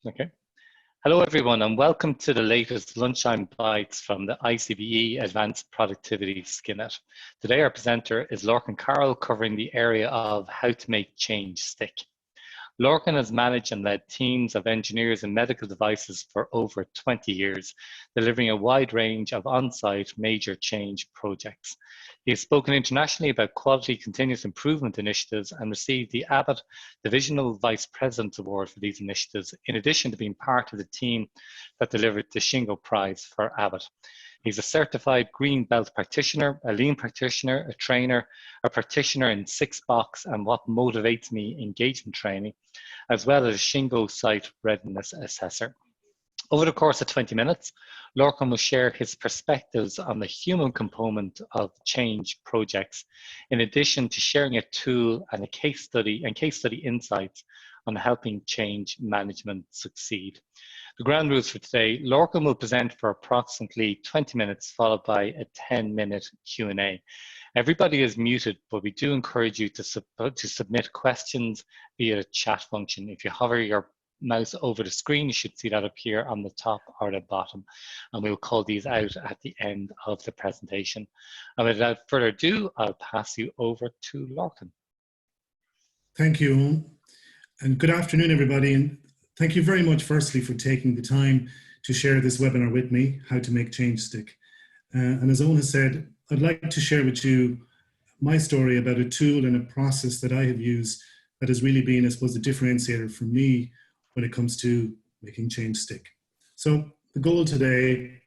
Okay. Hello, everyone, and welcome to the latest Lunchtime Bites from the ICBE Advanced Productivity Skinnet. Today, our presenter is Lorcan Carroll, covering the area of how to make change stick. Lorcan has managed and led teams of engineers in medical devices for over 20 years, delivering a wide range of on-site major change projects. He has spoken internationally about quality continuous improvement initiatives and received the Abbott Divisional Vice President Award for these initiatives, in addition to being part of the team that delivered the Shingo Prize for Abbott. He's a certified green belt practitioner, a lean practitioner, a trainer, a practitioner in 6-box and what motivates me engagement training, as well as a Shingo site readiness assessor. Over the course of 20 minutes, Lorcan will share his perspectives on the human component of change projects, in addition to sharing a tool and a case study insights on helping change management succeed. The ground rules for today: Lorcan will present for approximately 20 minutes, followed by a 10-minute Q&A. Everybody is muted, but we do encourage you to submit questions via the chat function. If you hover your mouse over the screen, you should see that appear on the top or the bottom, and we'll call these out at the end of the presentation. And without further ado, I'll pass you over to Lorcan. Thank you, and good afternoon, everybody. And thank you very much, firstly, for taking the time to share this webinar with me, How to Make Change Stick. And as Owen has said, I'd like to share with you my story about a tool and a process that I have used that has really been, I suppose, the differentiator for me when it comes to making change stick. So the goal today,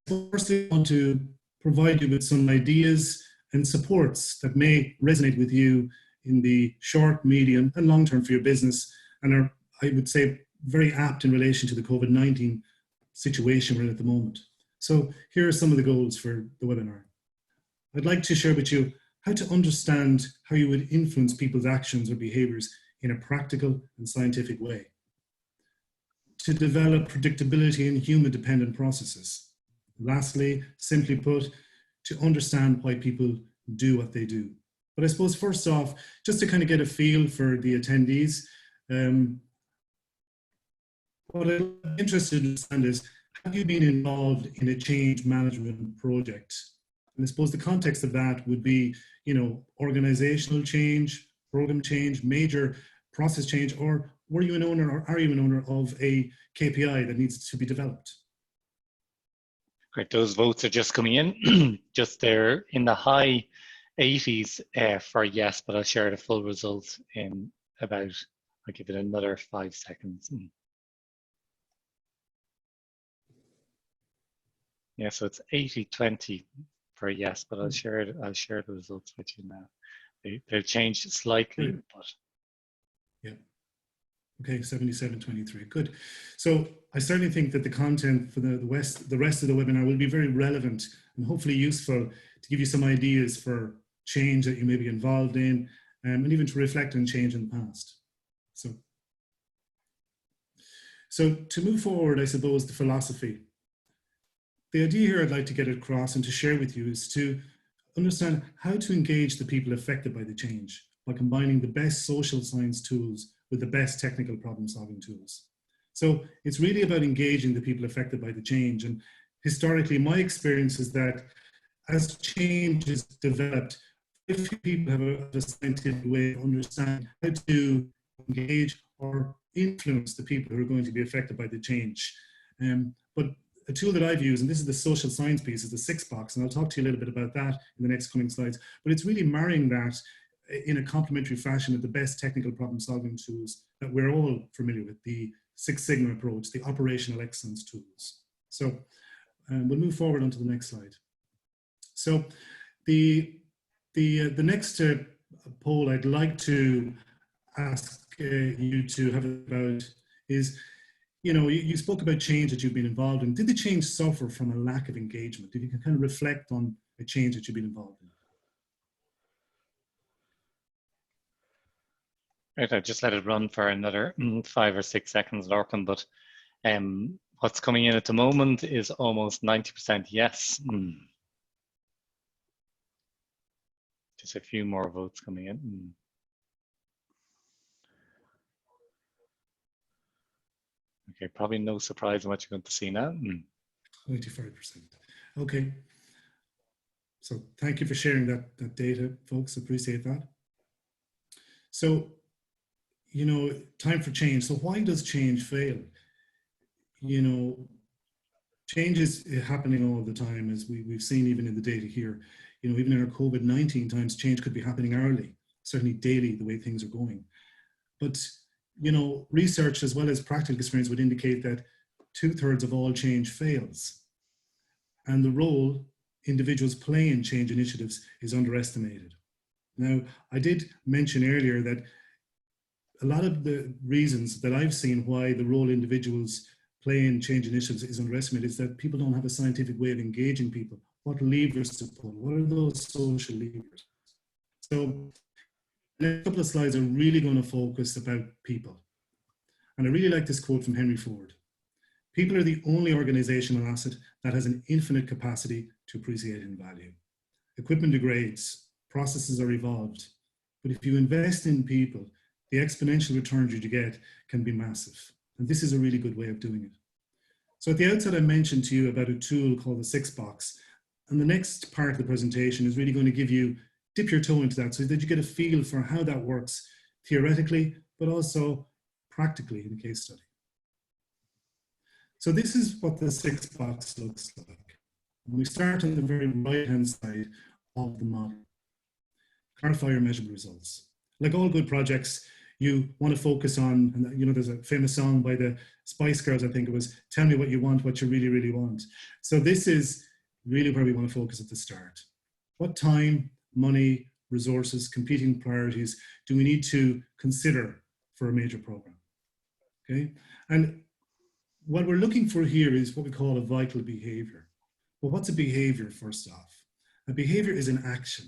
firstly, I want to provide you with some ideas and supports that may resonate with you in the short, medium, and long term for your business, and are, I would say, very apt in relation to the COVID-19 situation we're in at the moment. So here are some of the goals for the webinar. I'd like to share with you how to understand how you would influence people's actions or behaviors in a practical and scientific way. To develop predictability in human-dependent processes. Lastly, simply put, to understand why people do what they do. But I suppose first off, just to kind of get a feel for the attendees, what I'm interested in understand is, have you been involved in a change management project? And I suppose the context of that would be, organizational change, program change, major process change, or were you an owner or are you an owner of a KPI that needs to be developed? Great, those votes are just coming in. Just there in the high 80s for yes, but I'll share the full results in about, I'll give it another 5 seconds. Yeah, so it's 80-20 for yes, but I'll share the results with you now. They've changed slightly, but yeah. Okay, 77-23. Good. So I certainly think that the content for the rest of the webinar will be very relevant and hopefully useful to give you some ideas for change that you may be involved in, and even to reflect on change in the past. So to move forward, I suppose the philosophy. The idea here I'd like to get across and to share with you is to understand how to engage the people affected by the change by combining the best social science tools with the best technical problem-solving tools. So it's really about engaging the people affected by the change. And historically, my experience is that as change is developed, if people have a scientific way of understanding how to engage or influence the people who are going to be affected by the change. But a tool that I've used, and this is the social science piece, is the 6-box, and I'll talk to you a little bit about that in the next coming slides, but it's really marrying that in a complementary fashion with the best technical problem-solving tools that we're all familiar with, the Six Sigma approach, the operational excellence tools. So we'll move forward onto the next slide. So the next poll I'd like to ask you to have about is, you spoke about change that you've been involved in. Did the change suffer from a lack of engagement? Did you kind of reflect on a change that you've been involved in? Right, I just let it run for another 5 or 6 seconds, Lorcan, but what's coming in at the moment is almost 90% yes. Just a few more votes coming in. Okay, probably no surprise in what you're going to see now. 95%. Okay. So thank you for sharing that data, folks. Appreciate that. So, you know, time for change. So why does change fail? You know, change is happening all the time, as we've seen even in the data here. You know, even in our COVID-19 times, change could be happening hourly, certainly daily, the way things are going. But, you know, research as well as practical experience would indicate that 2/3 of all change fails. And the role individuals play in change initiatives is underestimated. Now, I did mention earlier that a lot of the reasons that I've seen why the role individuals play in change initiatives is underestimated is that people don't have a scientific way of engaging people. What levers to pull? What are those social levers? So the next couple of slides are really going to focus about people. And I really like this quote from Henry Ford. People are the only organizational asset that has an infinite capacity to appreciate and value. Equipment degrades, processes are evolved, but if you invest in people, the exponential returns you get can be massive. And this is a really good way of doing it. So at the outset, I mentioned to you about a tool called the 6-box. And the next part of the presentation is really going to give you, dip your toe into that so that you get a feel for how that works theoretically, but also practically in a case study. So this is what the 6-box looks like. We start on the very right-hand side of the model. Clarify your measurable results. Like all good projects, you want to focus on, and you know, there's a famous song by the Spice Girls, I think it was, tell me what you want, what you really, really want. So this is really where we want to focus at the start. What time, money, resources, competing priorities do we need to consider for a major program? Okay, and what we're looking for here is what we call a vital behavior. Well, what's a behavior, first off? A behavior is an action,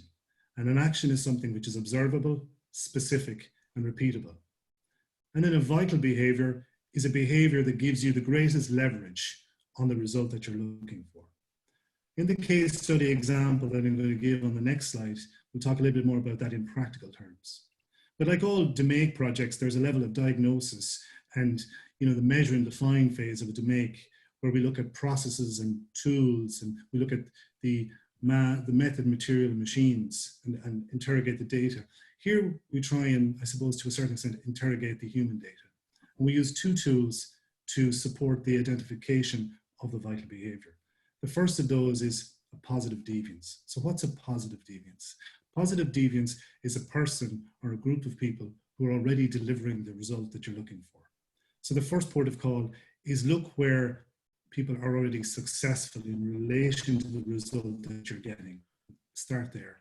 and an action is something which is observable, specific, and repeatable. And then a vital behavior is a behavior that gives you the greatest leverage on the result that you're looking for. In the case study example that I'm going to give on the next slide, we'll talk a little bit more about that in practical terms. But like all DMAIC projects, there's a level of diagnosis and, you know, the measure and define phase of a DMAIC, where we look at processes and tools, and we look at the method, material, and machines, and interrogate the data. Here we try and, I suppose, to a certain extent, interrogate the human data. And we use 2 tools to support the identification of the vital behavior. The first of those is a positive deviance. So what's a positive deviance? Positive deviance is a person or a group of people who are already delivering the result that you're looking for. So the first port of call is look where people are already successful in relation to the result that you're getting. Start there.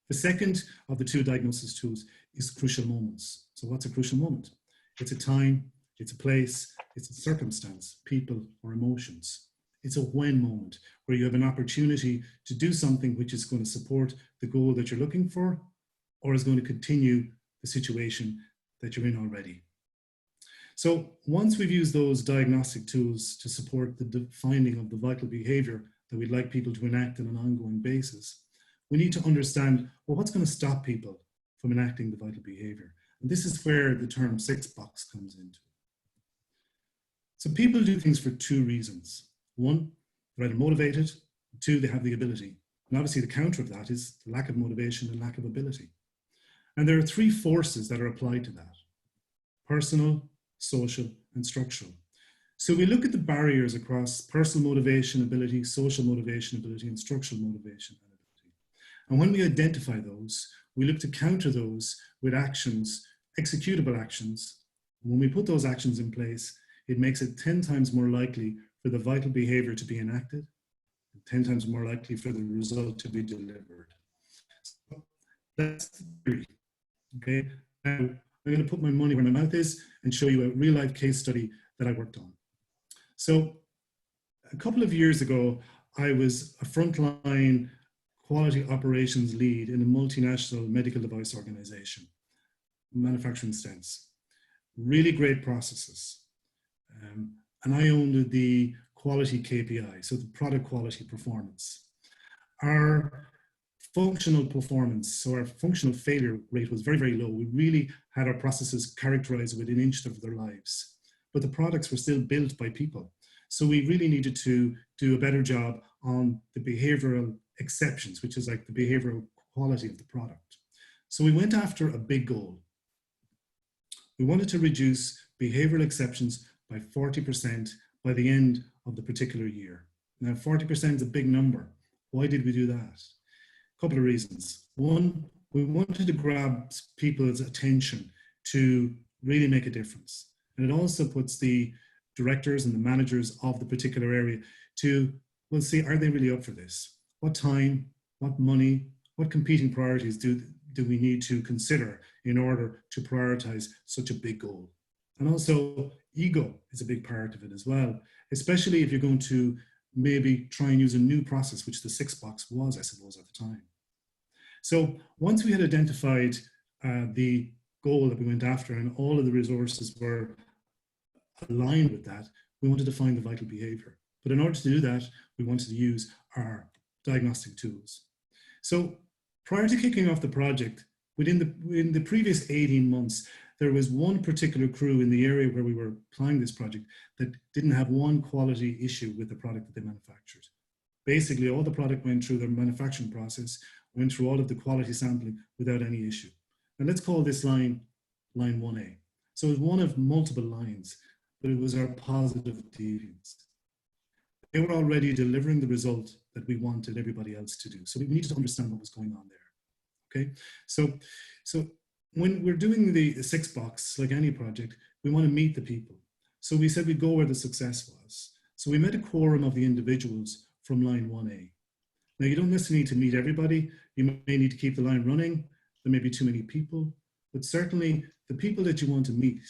The second of the 2 diagnosis tools is crucial moments. So what's a crucial moment? It's a time, it's a place, it's a circumstance, people, or emotions. It's a when moment where you have an opportunity to do something which is going to support the goal that you're looking for, or is going to continue the situation that you're in already. So once we've used those diagnostic tools to support the finding of the vital behavior that we'd like people to enact on an ongoing basis, we need to understand, well, what's going to stop people from enacting the vital behavior? And this is where the term 6-box comes into. So people do things for 2 reasons. 1, they're either motivated. 2, they have the ability. And obviously the counter of that is the lack of motivation and lack of ability. And there are 3 forces that are applied to that: personal, social, and structural. So we look at the barriers across personal motivation, ability, social motivation, ability, and structural motivation and ability. And when we identify those, we look to counter those with actions, executable actions. When we put those actions in place, it makes it 10 times more likely for the vital behavior to be enacted, and 10 times more likely for the result to be delivered. So that's the theory. Okay. Now, I'm going to put my money where my mouth is and show you a real life case study that I worked on. So a couple of years ago, I was a frontline quality operations lead in a multinational medical device organization, manufacturing stents. Really great processes. And I owned the quality KPI, so the product quality performance. Our functional performance, so our functional failure rate was very, very low. We really had our processes characterized within an inch of their lives. but the products were still built by people. So we really needed to do a better job on the behavioral exceptions, which is like the behavioral quality of the product. So we went after a big goal. We wanted to reduce behavioral exceptions by 40% by the end of the particular year. Now, 40% is a big number. Why did we do that? A couple of reasons. One, we wanted to grab people's attention to really make a difference. And it also puts the directors and the managers of the particular area to, well, see, are they really up for this? What time, what money, what competing priorities do we need to consider in order to prioritize such a big goal? And also, ego is a big part of it as well, especially if you're going to maybe try and use a new process, which the 6-box was, I suppose, at the time. So once we had identified the goal that we went after and all of the resources were aligned with that, we wanted to find the vital behavior. But in order to do that, we wanted to use our diagnostic tools. So prior to kicking off the project, within the previous 18 months, there was one particular crew in the area where we were applying this project that didn't have one quality issue with the product that they manufactured. Basically, all the product went through the manufacturing process, went through all of the quality sampling without any issue. And let's call this line 1A. So it's one of multiple lines, but it was our positive deviance. They were already delivering the result that we wanted everybody else to do. So we needed to understand what was going on there. Okay, so when we're doing the 6-box, like any project, we want to meet the people. So we said we'd go where the success was. So we met a quorum of the individuals from line 1A. Now, you don't necessarily need to meet everybody. You may need to keep the line running. There may be too many people, but certainly the people that you want to meet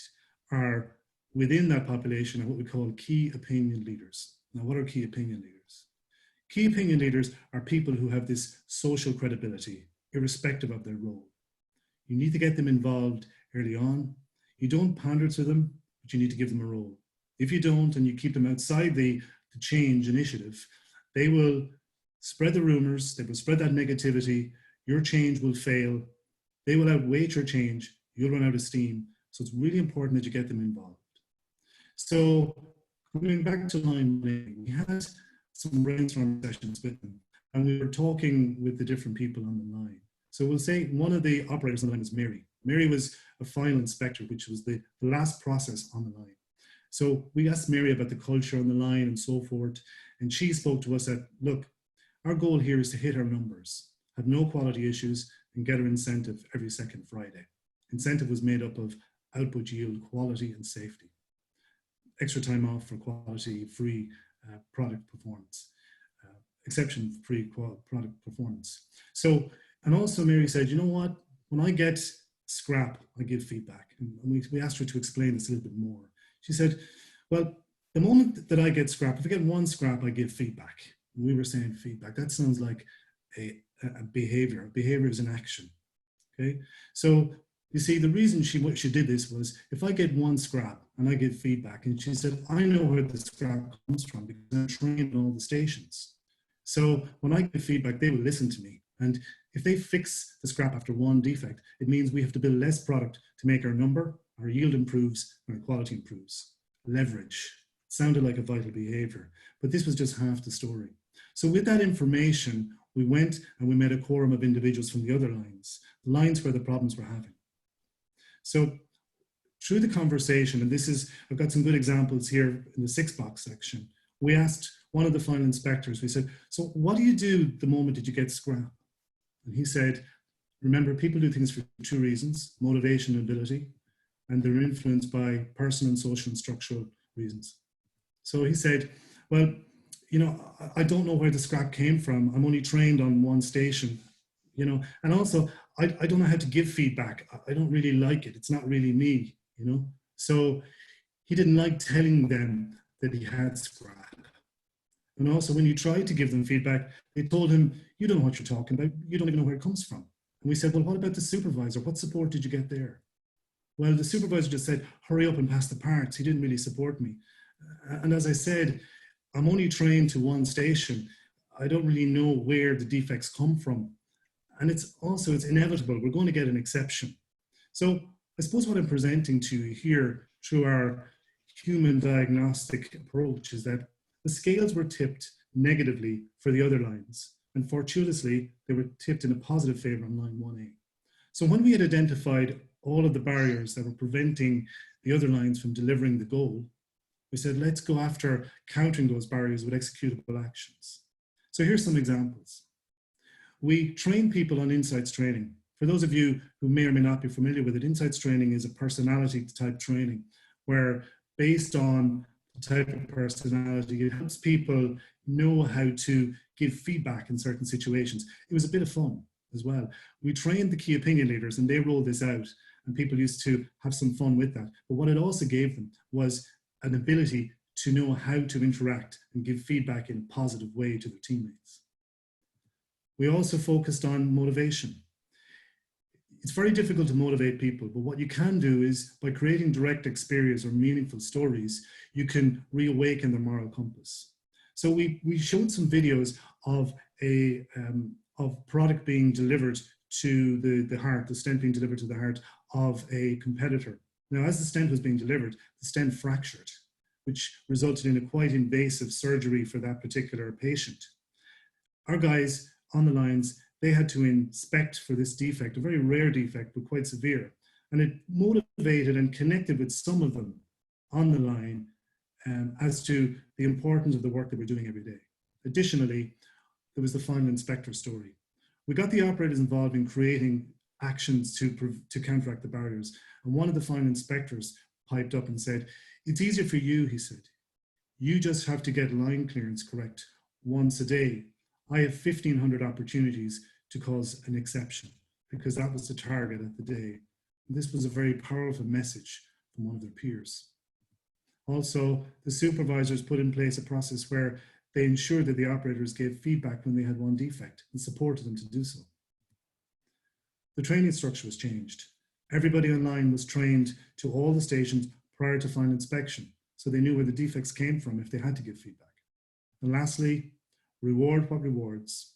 are within that population are what we call key opinion leaders. Now, what are key opinion leaders? Key opinion leaders are people who have this social credibility, irrespective of their role. You need to get them involved early on. You don't pander to them, but you need to give them a role. If you don't, and you keep them outside the change initiative, they will spread the rumors, they will spread that negativity, your change will fail, they will outweight your change, you'll run out of steam. So it's really important that you get them involved. So going back to line 1A, we had some brainstorming sessions with them, and we were talking with the different people on the line. So we'll say one of the operators on the line was Mary. Mary was a final inspector, which was the last process on the line. So we asked Mary about the culture on the line and so forth, and she spoke to us that, look, our goal here is to hit our numbers, have no quality issues, and get our incentive every second Friday. Incentive was made up of output yield, quality, and safety. Extra time off for quality-free product performance, exception-free product performance. So, and also Mary said, you know what, when I get scrap, I give feedback. And we asked her to explain this a little bit more. She said, well, the moment that I get scrap, if I get one scrap, I give feedback. And we were saying feedback, that sounds like a behavior. Behavior is an action, okay? So you see, the reason she did this was, if I get one scrap and I give feedback, and she said, I know where the scrap comes from because I'm trained in all the stations. So when I give feedback, they will listen to me. And if they fix the scrap after one defect, it means we have to build less product to make our number, our yield improves, and our quality improves. Leverage. Sounded like a vital behavior, but this was just half the story. So with that information, we went and we met a quorum of individuals from the other lines, the lines where the problems were having. So through the conversation, and this is, I've got some good examples here in the 6-box section, we asked one of the final inspectors, we said, so what do you do the moment that you get scrap? And he said, remember, people do things for 2 reasons, motivation and ability, and they're influenced by personal and social and structural reasons. So he said, well, you know, I don't know where the scrap came from. I'm only trained on one station, you know, and also I don't know how to give feedback. I don't really like it. It's not really me, you know. So he didn't like telling them that he had scrap. And also when you tried to give them feedback, they told him, you don't know what you're talking about. You don't even know where it comes from. And we said, well, what about the supervisor? What support did you get there? Well, the supervisor just said, hurry up and pass the parts. He didn't really support me. And as I said, I'm only trained to one station. I don't really know where the defects come from. And it's inevitable. We're going to get an exception. So I suppose what I'm presenting to you here through our human diagnostic approach is that the scales were tipped negatively for the other lines, and fortuitously, they were tipped in a positive favor on line 1A. So when we had identified all of the barriers that were preventing the other lines from delivering the goal, we said, let's go after countering those barriers with executable actions. So here's some examples. We train people on insights training. For those of you who may or may not be familiar with it, insights training is a personality type training where, based on the type of personality, it helps people know how to give feedback in certain situations. It was a bit of fun as well. We trained the key opinion leaders and they rolled this out, and people used to have some fun with that. But what it also gave them was an ability to know how to interact and give feedback in a positive way to their teammates. We also focused on motivation. It's very difficult to motivate people, but what you can do is, by creating direct experience or meaningful stories, you can reawaken their moral compass. So we showed some videos of a product being delivered to the heart, the stent being delivered to the heart of a competitor. Now, as the stent was being delivered, the stent fractured, which resulted in a quite invasive surgery for that particular patient. Our guys on the lines, they had to inspect for this defect, a very rare defect, but quite severe. And it motivated and connected with some of them on the line as to the importance of the work that we're doing every day. Additionally, there was the final inspector story. We got the operators involved in creating actions to counteract the barriers. And one of the final inspectors piped up and said, "It's easier for you," he said. "You just have to get line clearance correct once a day. I have 1,500 opportunities to cause an exception," because that was the target of the day. And this was a very powerful message from one of their peers. Also, the supervisors put in place a process where they ensured that the operators gave feedback when they had one defect and supported them to do so. The training structure was changed. Everybody online was trained to all the stations prior to final inspection, so they knew where the defects came from if they had to give feedback. And lastly, reward what rewards.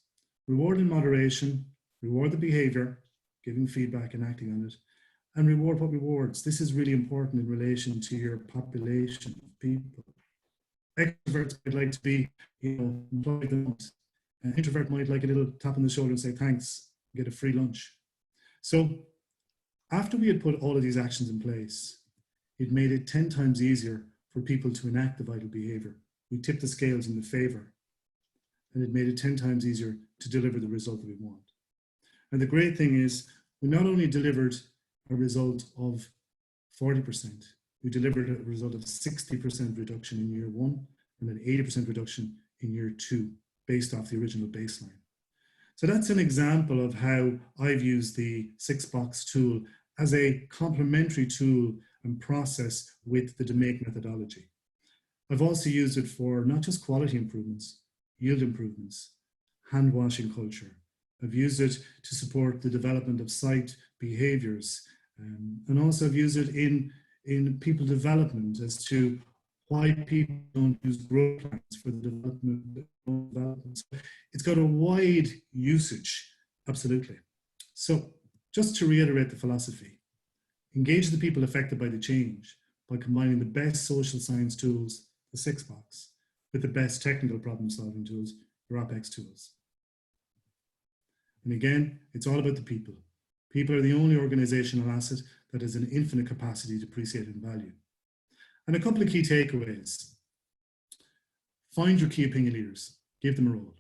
Reward in moderation, reward the behavior, giving feedback and acting on it, and reward what rewards. This is really important in relation to your population of people. Extroverts might like to be, employed the most. An introvert might like a little tap on the shoulder and say, "Thanks, get a free lunch." So after we had put all of these actions in place, it made it 10 times easier for people to enact the vital behavior. We tipped the scales in the favor, and it made it 10 times easier to deliver the result that we want. And the great thing is, we not only delivered a result of 40%, we delivered a result of 60% reduction in year 1 and an 80% reduction in year 2, based off the original baseline. So that's an example of how I've used the 6-box tool as a complementary tool and process with the DMAIC methodology. I've also used it for not just quality improvements, yield improvements, hand washing culture. I've used it to support the development of site behaviors, and also I've used it in people development as to why people don't use growth plans for the development. So it's got a wide usage, absolutely. So just to reiterate the philosophy, engage the people affected by the change by combining the best social science tools, the 6-box, with the best technical problem solving tools, your OpEx tools. And again, it's all about the people. People are the only organizational asset that has an infinite capacity to appreciate and value. And a couple of key takeaways. Find your key opinion leaders, give them a role.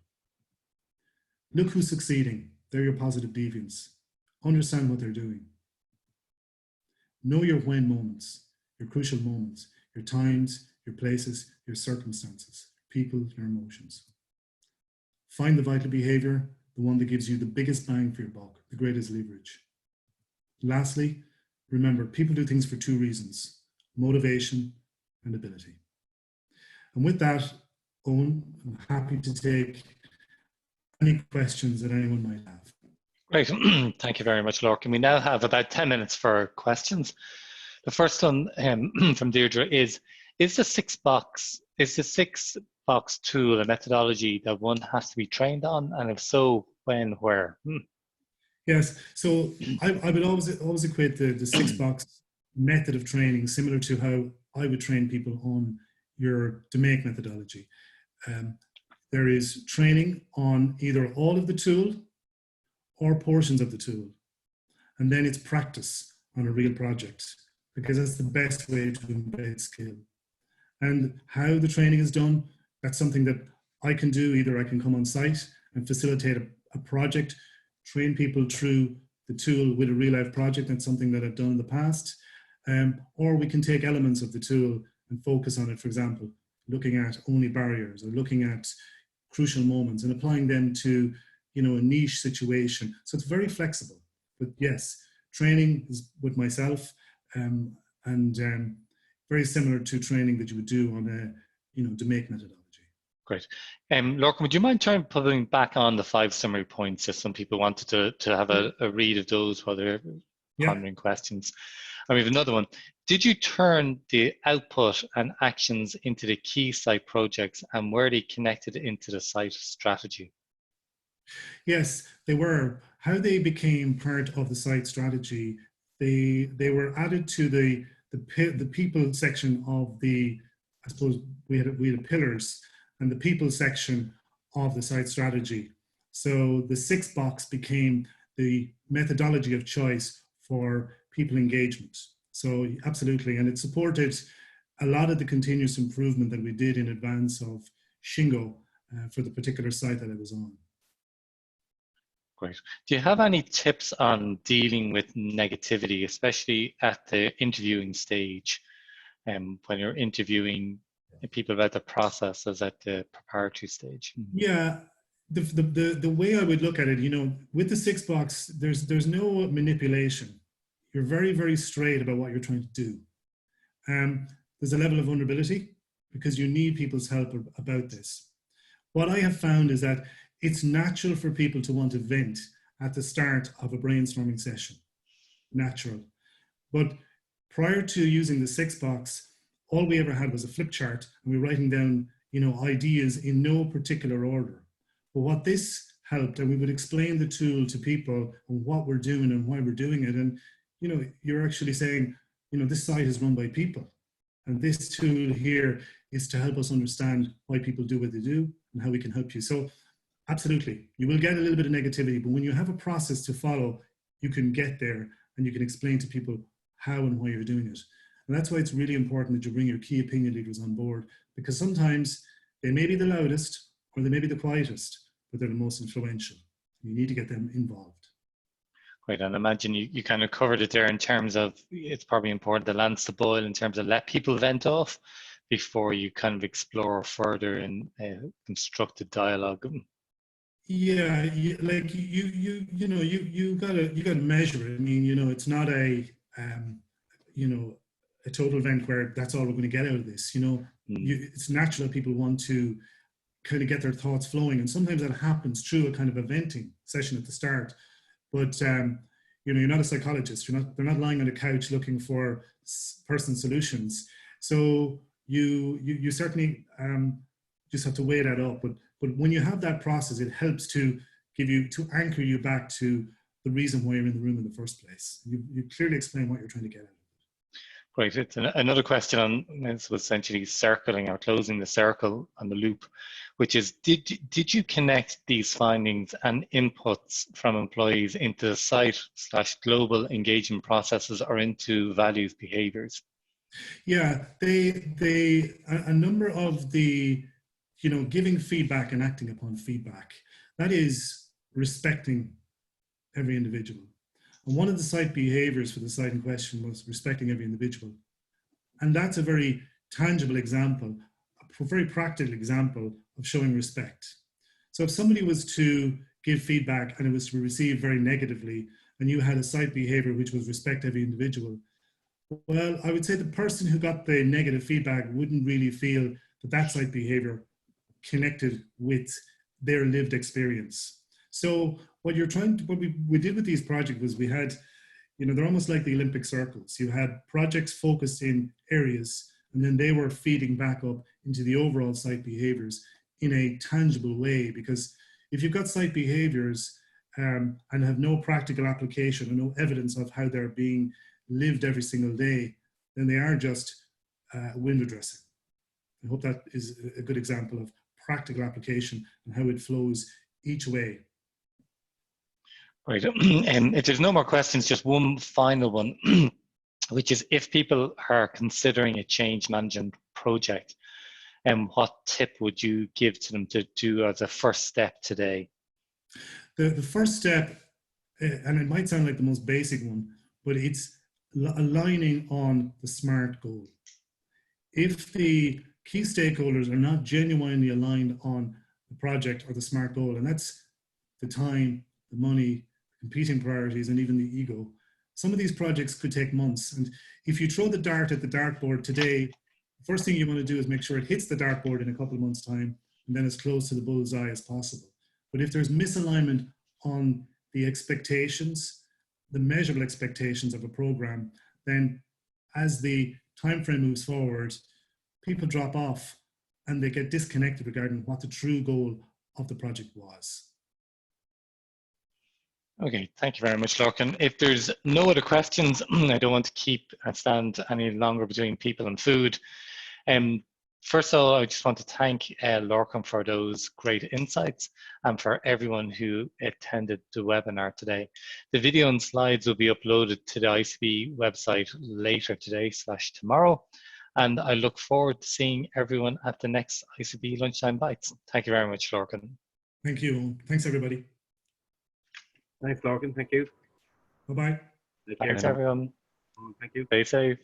Look who's succeeding, they're your positive deviants. Understand what they're doing. Know your when moments, your crucial moments, your times, your places, your circumstances, people, your emotions. Find the vital behavior, the one that gives you the biggest bang for your buck, the greatest leverage. Lastly, remember, people do things for 2 reasons: motivation and ability. And with that, Owen, I'm happy to take any questions that anyone might have. Great. Thank you very much, Lorcan. We now have about 10 minutes for questions. The first one from Deirdre is the 6-box tool a methodology that one has to be trained on? And if so, when, where? Yes, so I would always equate the 6-box method of training similar to how I would train people on your DMAIC methodology. There is training on either all of the tool or portions of the tool. And then it's practice on a real project, because that's the best way to embed skill. And how the training is done, that's something that I can do. Either I can come on site and facilitate a project, train people through the tool with a real life project. That's something that I've done in the past. Or we can take elements of the tool and focus on it, for example, looking at only barriers or looking at crucial moments and applying them to, a niche situation. So it's very flexible. But yes, training is with myself and very similar to training that you would do on a, DMAIC methodology. Great. Lorcan, would you mind putting back on the 5 summary points if some people wanted to have a read of those while they're pondering questions? And we have another one. Did you turn the output and actions into the key site projects, and were they connected into the site strategy? Yes, they were. How they became part of the site strategy, they were added to the people section of the, I suppose we had pillars, and the people section of the site strategy. So the 6 box became the methodology of choice for people engagement. So absolutely, and it supported a lot of the continuous improvement that we did in advance of Shingo for the particular site that I was on. Great. Do you have any tips on dealing with negativity, especially at the interviewing stage, when you're interviewing people about the processes at the preparatory stage? Yeah, the way I would look at it, with the 6 box, there's no manipulation. You're very, very straight about what you're trying to do. There's a level of vulnerability because you need people's help about this. What I have found is that it's natural for people to want to vent at the start of a brainstorming session. Natural. But prior to using the 6 box, all we ever had was a flip chart, and we were writing down, ideas in no particular order. But what this helped, and we would explain the tool to people and what we're doing and why we're doing it. And, you're actually saying, this site is run by people. And this tool here is to help us understand why people do what they do and how we can help you. So absolutely, you will get a little bit of negativity, but when you have a process to follow, you can get there and you can explain to people how and why you're doing it. And that's why it's really important that you bring your key opinion leaders on board, because sometimes they may be the loudest or they may be the quietest, but they're the most influential. You need to get them involved. Great, and I imagine you kind of covered it there in terms of it's probably important the lance to boil in terms of let people vent off before you kind of explore further in constructive dialogue. Yeah, you gotta measure it. I mean, it's not a a total event where that's all we're going to get out of this. It's natural that people want to kind of get their thoughts flowing, and sometimes that happens through a kind of a venting session at the start. But you're not a psychologist. They're not lying on a couch looking for personal solutions. So you certainly just have to weigh that up. But when you have that process, it helps to anchor you back to the reason why you're in the room in the first place. You clearly explain what you're trying to get at. Great. It's another question on this was essentially circling or closing the circle on the loop, which is did you connect these findings and inputs from employees into the site/global engagement processes or into values behaviors? Yeah, a number of the giving feedback and acting upon feedback, that is respecting every individual. And one of the site behaviors for the site in question was respecting every individual. And that's a very tangible example, a very practical example of showing respect. So if somebody was to give feedback and it was to be received very negatively, and you had a site behavior which was respect every individual, well, I would say the person who got the negative feedback wouldn't really feel that site behavior connected with their lived experience. So what we did with these projects was we had, they're almost like the Olympic circles. You had projects focused in areas, and then they were feeding back up into the overall site behaviors in a tangible way. Because if you've got site behaviors and have no practical application and no evidence of how they're being lived every single day, then they are just window dressing. I hope that is a good example of practical application and how it flows each way. Right. If there's no more questions, just one final one, which is if people are considering a change management project, what tip would you give to them to do as a first step today? The first step, and it might sound like the most basic one, but it's aligning on the SMART goal. If the key stakeholders are not genuinely aligned on the project or the SMART goal, and that's the time, the money, competing priorities, and even the ego, some of these projects could take months. And if you throw the dart at the dartboard today, the first thing you want to do is make sure it hits the dartboard in a couple of months' time, and then as close to the bullseye as possible. But if there's misalignment on the expectations, the measurable expectations of a program, then as the time frame moves forward, people drop off and they get disconnected regarding what the true goal of the project was. Okay, thank you very much, Lorcan. If there's no other questions, I don't want to keep and stand any longer between people and food. First of all, I just want to thank Lorcan for those great insights and for everyone who attended the webinar today. The video and slides will be uploaded to the ICBE website later today / tomorrow. And I look forward to seeing everyone at the next ICBE Lunchtime Bites. Thank you very much, Lorcan. Thank you. Thanks, everybody. Thanks, Lorcan. Thank you. Bye-bye. Thanks, everyone. Thank you. Stay safe.